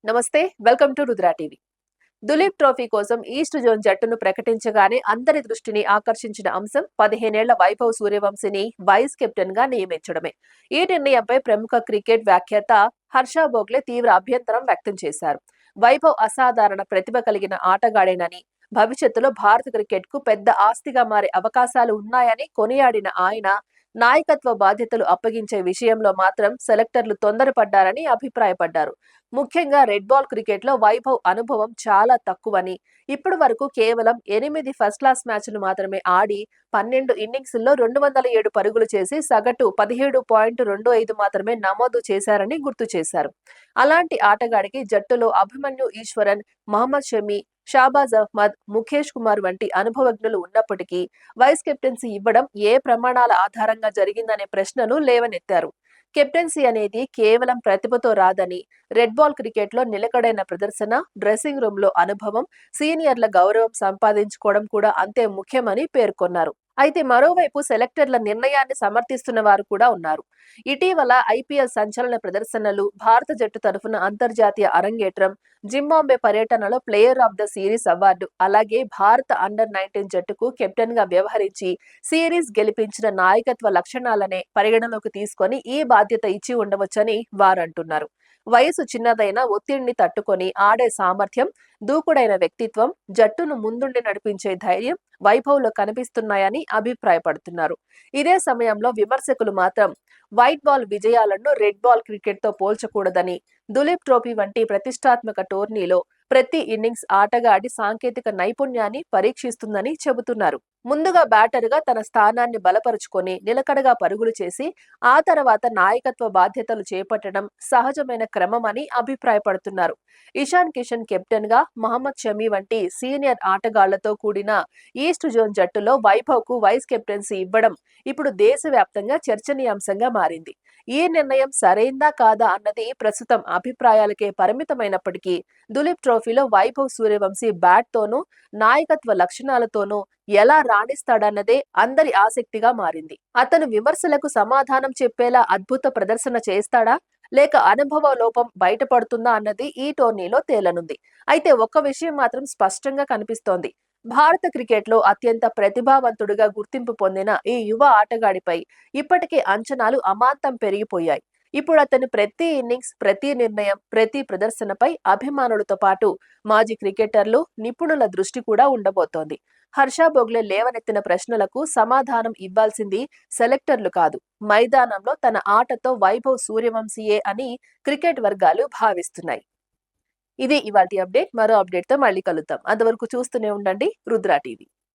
నమస్తే, welcome to Rudra TV. Duleep trophy కోసం east zone జట్టును ప్రకటించగానే అందరి దృష్టిని ఆకర్షించిన అంశం 15 ఏళ్ల వైభవ్ సూర్యవంశిని వైస్ కెప్టెన్ గా నియమించడమే. ఈ నిర్ణయంపై ప్రముఖ క్రికెట్ వ్యాఖ్యాత హర్ష బోగ్లే తీవ్ర అభ్యంతరం వ్యక్తం చేశారు. వైభవ్ అసాధారణ ప్రతిభ కలిగిన ఆటగాడేనని, భవిష్యత్తులో భారత క్రికెట్ కు పెద్ద ఆస్తిగా మారే అవకాశాలు ఉన్నాయని కొనియాడిన ఆయన, నాయకత్వ బాధ్యతలు అప్పగించే విషయంలో మాత్రం సెలెక్టర్లు తొందరపడ్డారని అభిప్రాయపడ్డారు. ముఖ్యంగా రెడ్ బాల్ క్రికెట్ లో వైభవ్ అనుభవం చాలా తక్కువని, ఇప్పటి వరకు కేవలం 8 ఫస్ట్ క్లాస్ మ్యాచ్లు మాత్రమే ఆడి 12 ఇన్నింగ్స్ల్లో 207 పరుగులు చేసి సగటు 17.25 మాత్రమే నమోదు చేశారని గుర్తు చేశారు. అలాంటి ఆటగాడికి జట్టులో అభిమన్యు ఈశ్వరన్, మహమ్మద్ షమి, షాబాజ్ అహ్మద్, ముఖేష్ కుమార్ వంటి అనుభవజ్ఞులు ఉన్నప్పటికీ వైస్ కెప్టెన్సీ ఇవ్వడం ఏ ప్రమాణాల ఆధారంగా జరిగిందనే ప్రశ్నలు లేవనెత్తారు. కెప్టెన్సీ అనేది కేవలం ప్రతిభతో రాదని, రెడ్ బాల్ క్రికెట్ లో నిలకడైన ప్రదర్శన, డ్రెస్సింగ్ రూమ్ లో అనుభవం, సీనియర్ల గౌరవం సంపాదించుకోవడం కూడా అంతే ముఖ్యమని పేర్కొన్నారు. అయితే మరోవైపు సెలెక్టర్ల నిర్ణయాన్ని సమర్థిస్తున్న వారు కూడా ఉన్నారు. ఇటీవల ఐపీఎల్ సంచలన ప్రదర్శనలు, భారత జట్టు తరఫున అంతర్జాతీయ అరంగేట్రం, జింబాబ్వే పర్యటనలో player of the series award, అలాగే భారత అండర్-19 జట్టుకు కెప్టెన్ గా వ్యవహరించి సిరీస్ గెలిపించిన నాయకత్వ లక్షణాలనే పరిగణలోకి తీసుకొని ఈ బాధ్యత ఇచ్చి ఉండవచ్చని వారంటున్నారు. వయసు చిన్నదైన ఒత్తిడిని తట్టుకొని ఆడే సామర్థ్యం, దూకుడైన వ్యక్తిత్వం, జట్టును ముందుండి నడిపించే ధైర్యం వైభవ్లో కనిపిస్తున్నాయని అభిప్రాయపడుతున్నారు. ఇదే సమయంలో విమర్శకులు మాత్రం వైట్ బాల్ విజయాలను రెడ్ బాల్ క్రికెట్ తో పోల్చకూడదని, దులీప్ ట్రోఫీ వంటి ప్రతిష్టాత్మక టోర్నీలో ప్రతి ఇన్నింగ్స్ ఆటగాడి సాంకేతిక నైపుణ్యాన్ని పరీక్షిస్తుందని చెబుతున్నారు. ముందుగా బ్యాటర్గా తన స్థానాన్ని బలపరుచుకొని నిలకడగా పరుగులు చేసి ఆ తర్వాత నాయకత్వ బాధ్యతలు చేపట్టడం సహజమైన క్రమమని అభిప్రాయపడుతున్నారు. ఇషాన్ కిషన్ కెప్టెన్ గా, మహమ్మద్ షమి వంటి సీనియర్ ఆటగాళ్లతో కూడిన ఈస్ట్ జోన్ జట్టులో వైభవ్ కు వైస్ కెప్టెన్సీ ఇవ్వడం ఇప్పుడు దేశవ్యాప్తంగా చర్చనీయాంశంగా మారింది. ఈ నిర్ణయం సరైందా కాదా అన్నది ప్రస్తుతం అభిప్రాయాలకే పరిమితమైనప్పటికీ, దులీప్ ట్రోఫీలో వైభవ్ సూర్యవంశీ బ్యాట్ తోనూ, నాయకత్వ లక్షణాలతోనూ ఎలా రాణిస్తాడన్నదే అందరి ఆసక్తిగా మారింది. అతను విమర్శలకు సమాధానం చెప్పేలా అద్భుత ప్రదర్శన చేస్తాడా, లేక అనుభవ లోపం బయటపడుతుందా అన్నది ఈ టోర్నీలో తేలనుంది. అయితే ఒక్క విషయం మాత్రం స్పష్టంగా కనిపిస్తోంది. భారత క్రికెట్ లో అత్యంత ప్రతిభావంతుడిగా గుర్తింపు పొందిన ఈ యువ ఆటగాడిపై ఇప్పటికే అంచనాలు అమాంతం పెరిగిపోయాయి. ఇప్పుడు అతని ప్రతి ఇన్నింగ్స్, ప్రతి నిర్ణయం, ప్రతి ప్రదర్శనపై అభిమానులతో పాటు మాజీ క్రికెటర్లు, నిపుణుల దృష్టి కూడా ఉండబోతోంది. హర్ష బోగ్లే లేవనెత్తిన ప్రశ్నలకు సమాధానం ఇవ్వాల్సింది సెలెక్టర్లు కాదు, మైదానంలో తన ఆటతో వైభవ్ సూర్యవంశీయే అని క్రికెట్ వర్గాలు భావిస్తున్నాయి. ఇది ఇవాల్టి అప్డేట్. మరో అప్డేట్ తో మళ్ళీ కలుద్దాం. అంతవరకు చూస్తూనే ఉండండి రుద్రా టీవీ.